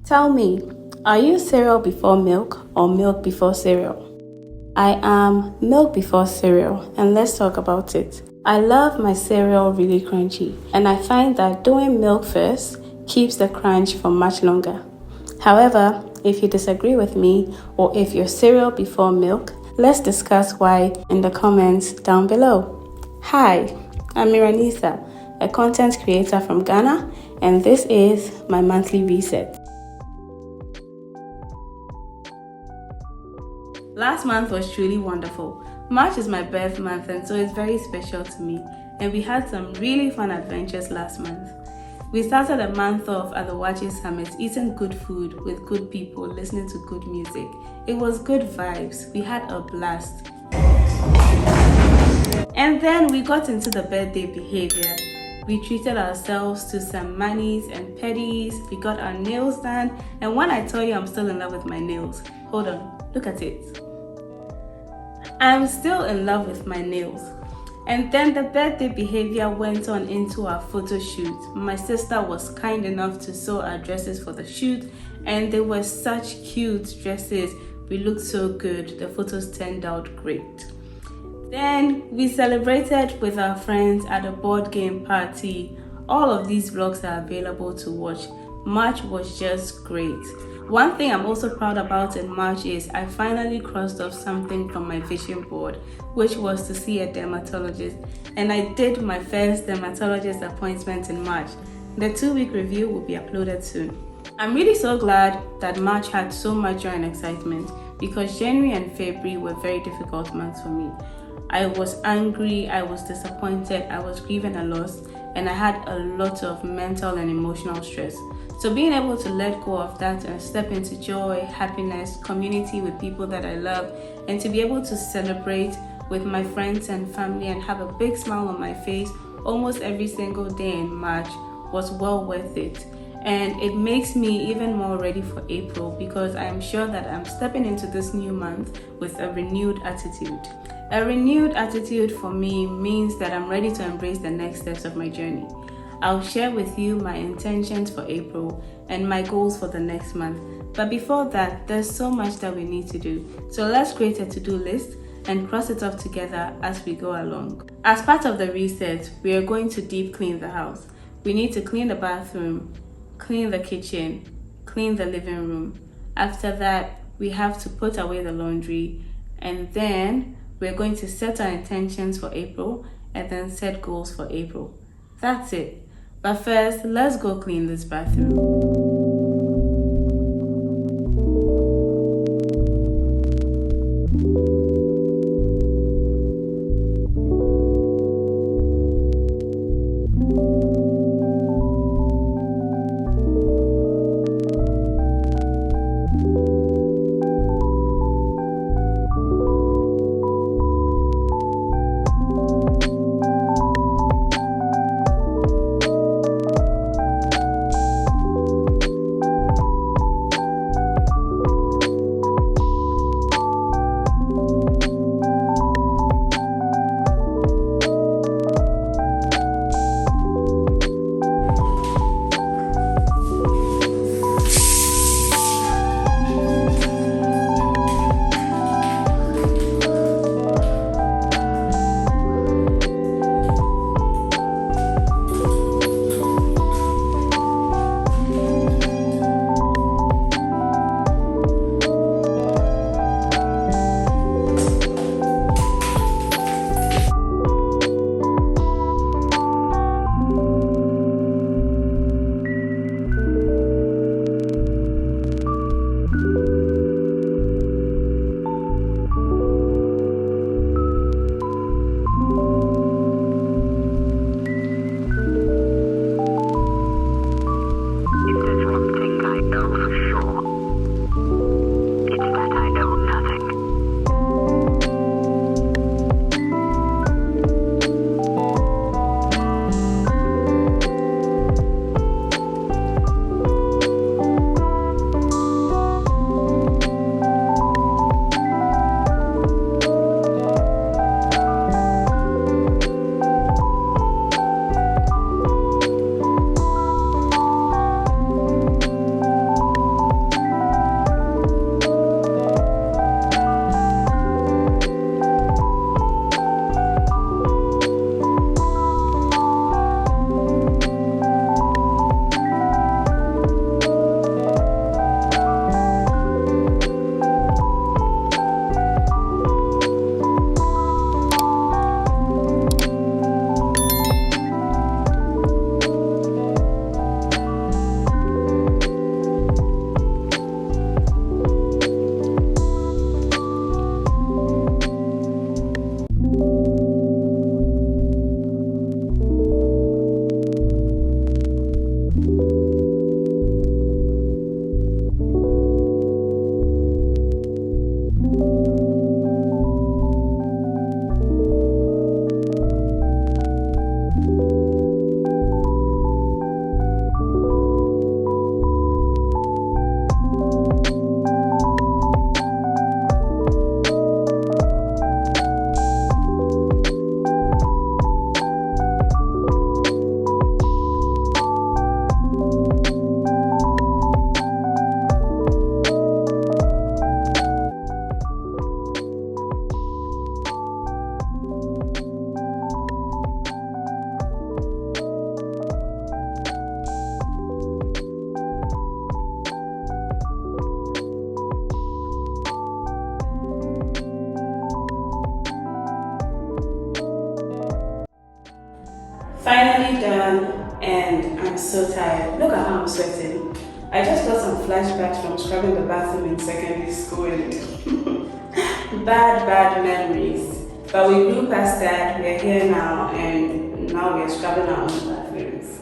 Tell me, are you cereal before milk or milk before cereal? I am milk before cereal, and let's talk about it. I love my cereal really crunchy, and I find that doing milk first keeps the crunch for much longer. However, if you disagree with me or if you're cereal before milk, let's discuss why in the comments down below. Hi, I'm Miranisa, a content creator from Ghana, and this is my monthly reset. Last month was truly wonderful. March is my birth month, and so it's very special to me, and we had some really fun adventures last month. We started a month off at the Wachi Summit, eating good food with good people, listening to good music. It was good vibes. We had a blast. And then we got into the birthday behavior. We treated ourselves to some manis and pedis. We got our nails done. And when I tell you I'm still in love with my nails, hold on, look at it. I'm still in love with my nails. And then the birthday behavior went on into our photo shoot. My sister was kind enough to sew our dresses for the shoot, and they were such cute dresses. We looked so good. The photos turned out great. Then we celebrated with our friends at a board game party. All of these vlogs are available to watch. March was just great. One thing I'm also proud about in March is I finally crossed off something from my vision board, which was to see a dermatologist. And I did my first dermatologist appointment in March. The 2-week review will be uploaded soon. I'm really so glad that March had so much joy and excitement, because January and February were very difficult months for me. I was angry, I was disappointed, I was grieving a loss, and I had a lot of mental and emotional stress. So being able to let go of that and step into joy, happiness, community with people that I love, and to be able to celebrate with my friends and family and have a big smile on my face almost every single day in March was well worth it. And it makes me even more ready for April, because I am sure that I'm stepping into this new month with a renewed attitude. A renewed attitude for me means that I'm ready to embrace the next steps of my journey. I'll share with you my intentions for April and my goals for the next month. But before that, there's so much that we need to do. So let's create a to-do list and cross it off together as we go along. As part of the reset, we are going to deep clean the house. We need to clean the bathroom, clean the kitchen, clean the living room. After that, we have to put away the laundry, and then we're going to set our intentions for April and then set goals for April. That's it. But first, let's go clean this bathroom. so tired. Look at how I'm sweating. I just got some flashbacks from scrubbing the bathroom in secondary school and bad memories. But we grew past that, we're here now, and now we're scrubbing our own bathrooms.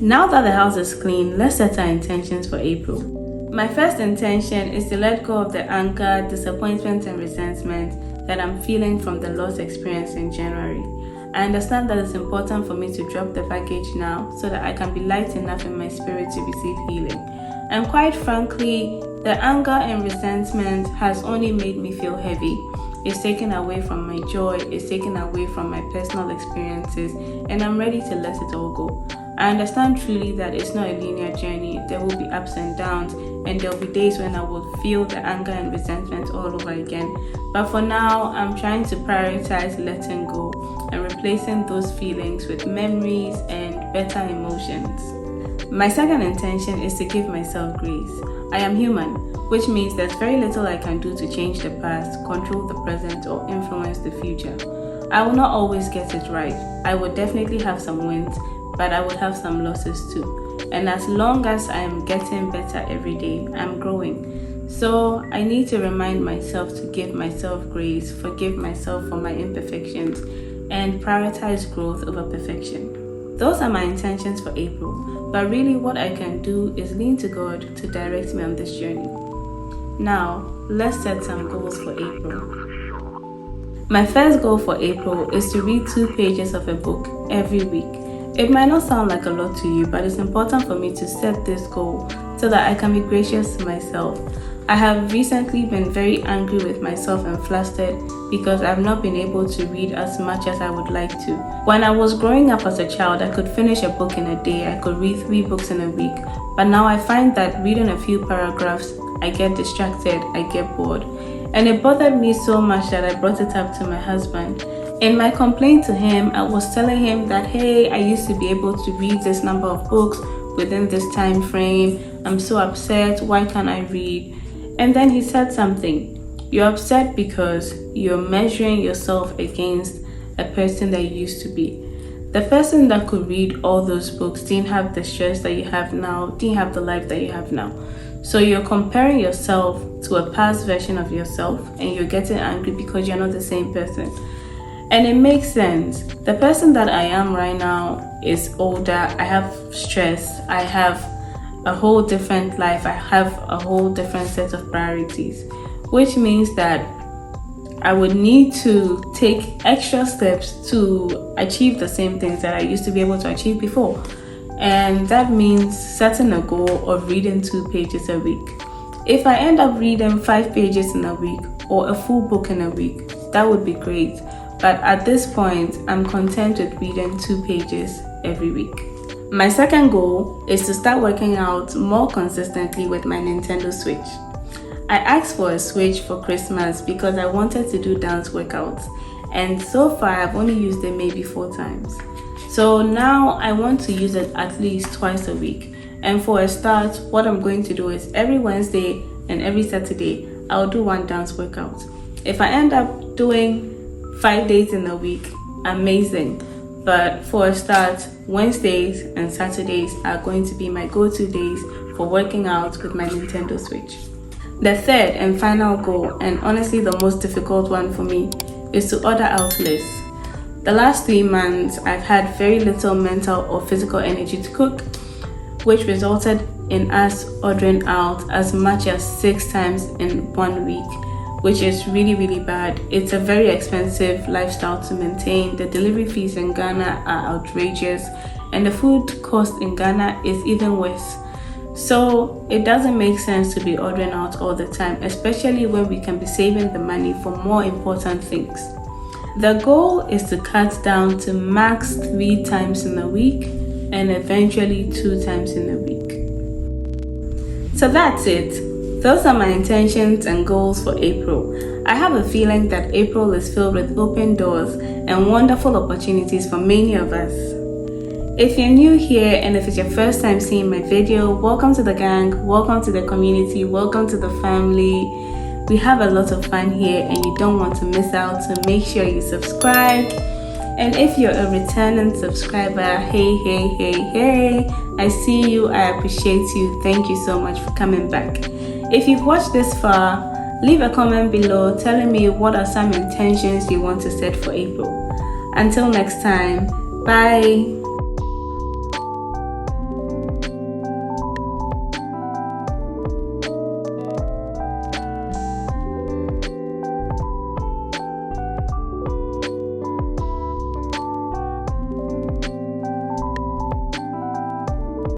Now that the house is clean, let's set our intentions for April. My first intention is to let go of the anger, disappointment, and resentment that I'm feeling from the loss experienced in January. I understand that it's important for me to drop the baggage now so that I can be light enough in my spirit to receive healing. And quite frankly, the anger and resentment has only made me feel heavy. It's taken away from my joy, it's taken away from my personal experiences, and I'm ready to let it all go. I understand truly that it's not a linear journey. There will be ups and downs, and there will be days when I will feel the anger and resentment all over again. But for now, I'm trying to prioritize letting go and replacing those feelings with memories and better emotions. My second intention is to give myself grace. I am human, which means there's very little I can do to change the past, control the present, or influence the future. I will not always get it right. I will definitely have some wins, but I would have some losses too. And as long as I am getting better every day, I'm growing. So I need to remind myself to give myself grace, forgive myself for my imperfections, and prioritize growth over perfection. Those are my intentions for April, but really what I can do is lean to God to direct me on this journey. Now, let's set some goals for April. My first goal for April is to read 2 pages of a book every week. It might not sound like a lot to you, but it's important for me to set this goal so that I can be gracious to myself. I have recently been very angry with myself and flustered because I've not been able to read as much as I would like to. When I was growing up as a child, I could finish a book in a day, I could read 3 books in a week. But now I find that reading a few paragraphs, I get distracted, I get bored. And it bothered me so much that I brought it up to my husband. In my complaint to him, I was telling him that, hey, I used to be able to read this number of books within this time frame. I'm so upset, why can't I read? And then he said something. You're upset because you're measuring yourself against a person that you used to be. The person that could read all those books didn't have the stress that you have now, didn't have the life that you have now. So you're comparing yourself to a past version of yourself and you're getting angry because you're not the same person. And it makes sense. The person that I am right now is older. I have stress. I have a whole different life. I have a whole different set of priorities, which means that I would need to take extra steps to achieve the same things that I used to be able to achieve before. And that means setting a goal of reading 2 pages a week. If I end up reading 5 pages in a week or a full book in a week, that would be great. But at this point, I'm content with reading 2 pages every week. My second goal is to start working out more consistently with my Nintendo Switch. I asked for a Switch for Christmas because I wanted to do dance workouts, and so far I've only used it maybe 4 times. So now I want to use it at least twice a week. And for a start, what I'm going to do is every Wednesday and every Saturday, I'll do 1 dance workout. If I end up doing 5 days in a week, amazing. But for a start, Wednesdays and Saturdays are going to be my go-to days for working out with my Nintendo Switch. The third and final goal, and honestly the most difficult one for me, is to order out less. The last 3 months, I've had very little mental or physical energy to cook, which resulted in us ordering out as much as 6 times in 1 week, which is really, really bad. It's a very expensive lifestyle to maintain. The delivery fees in Ghana are outrageous, and the food cost in Ghana is even worse. So it doesn't make sense to be ordering out all the time, especially when we can be saving the money for more important things. The goal is to cut down to max 3 times in a week and eventually 2 times in a week. So that's it. Those are my intentions and goals for April. I have a feeling that April is filled with open doors and wonderful opportunities for many of us. If you're new here and if it's your first time seeing my video, welcome to the gang, welcome to the community, welcome to the family. We have a lot of fun here and you don't want to miss out, so make sure you subscribe. And if you're a returning subscriber, hey, I see you, I appreciate you, thank you so much for coming back. If you've watched this far, leave a comment below telling me what are some intentions you want to set for April. Until next time, bye.